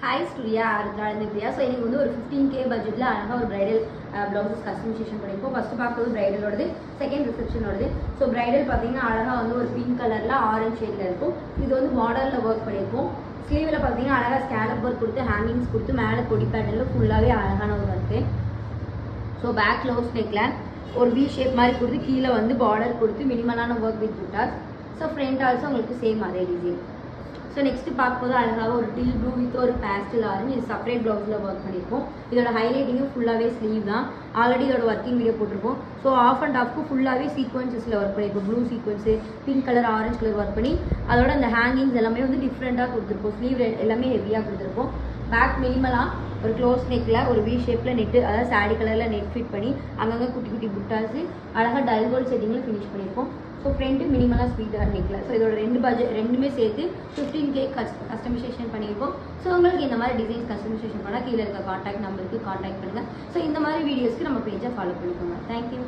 Hi ஸ்டுடியா ஆருத்ராலேருந்து Priya. So எனக்கு வந்து ஒரு 15K பட்ஜெட்டில் அழகாக ஒரு பிரைடல் ப்ளவுசஸ் கஸ்டமைசேஷன் பண்ணியிருக்கோம். ஃபஸ்ட்டு பார்க்குறது பிரைடலோடது, செகண்ட் ரிசப்ஷனோடது. ஸோ பிரைடல் பார்த்தீங்கன்னா அழகாக வந்து ஒரு பிங்க் கலரில் ஆரஞ்ச் ஷேடில் இருக்கும். இது வந்து மாடலில் ஒர்க் பண்ணியிருக்கோம். ஸ்லீவில் பார்த்தீங்கன்னா அழகாக ஸ்கேலப் ஒர்க் கொடுத்து ஹேங்கிங்ஸ் கொடுத்து மேலே கொடி பேட்டர்னில் ஃபுல்லாகவே அழகான ஒரு ஒர்க்கு. ஸோ பேக் க்ளோஸ் நெக்கில் ஒரு வி ஷேப் மாதிரி கொடுத்து கீழே வந்து பார்டர் கொடுத்து மினிமலான work with buttas. So front also உங்களுக்கு சேம் அதே டிசைன். ஸோ நெக்ஸ்ட்டு பார்க்கும்போது அழகாக ஒரு டில் ப்ளூ வித் ஒரு பேஸ்டல் ஆரஞ்சு இது செப்பரேட் ப்ளவுஸில் ஒர்க் பண்ணியிருக்கோம். இதோட ஹைலைட்டிங்கும் ஃபுல்லாகவே ஸ்லீவ் தான். ஆல்ரெடி இதோட ஒர்க்கிங் வீடியோ போட்டிருக்கோம். ஸோ ஆஃப் அண்ட் ஆஃப்க்கு ஃபுல்லாகவே சீக்வன்சஸில் ஒர்க் பண்ணியிருக்கோம். Blue sequence, pink colour, orange colour work பண்ணி அதோட அந்த ஹேங்கிங்ஸ் எல்லாமே வந்து டிஃப்ரெண்ட்டாக கொடுத்துருப்போம். ஸ்லீவ் எல்லாமே ஹெவியாக கொடுத்துருப்போம். பேக் மினிமலாக ஒரு க்ளோஸ் நெக்கில் ஒரு வி ஷேப்பில் நெட்டு, அதாவது சாரி கலரில் நெட் ஃபிட் பண்ணி அங்கங்கே குட்டி குட்டி புட்டாஸு அழகாக டல் கோல்ட் செட்டிங்கில் ஃபினிஷ் பண்ணியிருப்போம். ஸோ ஃப்ரெண்டு மினிமலாக ஸ்வீட்டாக நெக்கில். ஸோ இதோட ரெண்டுமே சேர்த்து 15K கஸ்டமைசேஷன் பண்ணியிருக்கோம். ஸோ உங்களுக்கு இந்த மாதிரி டிசைன்ஸ் கஸ்டமைசேஷன் பண்ணால் கீழே இருக்க காண்டாக்ட் நம்பருக்கு காண்டாக்ட் பண்ணுங்கள். ஸோ இந்த மாதிரி வீடியோஸ்க்கு நம்ம பேஜை ஃபாலோ பண்ணிக்கோங்க. தேங்க்யூ.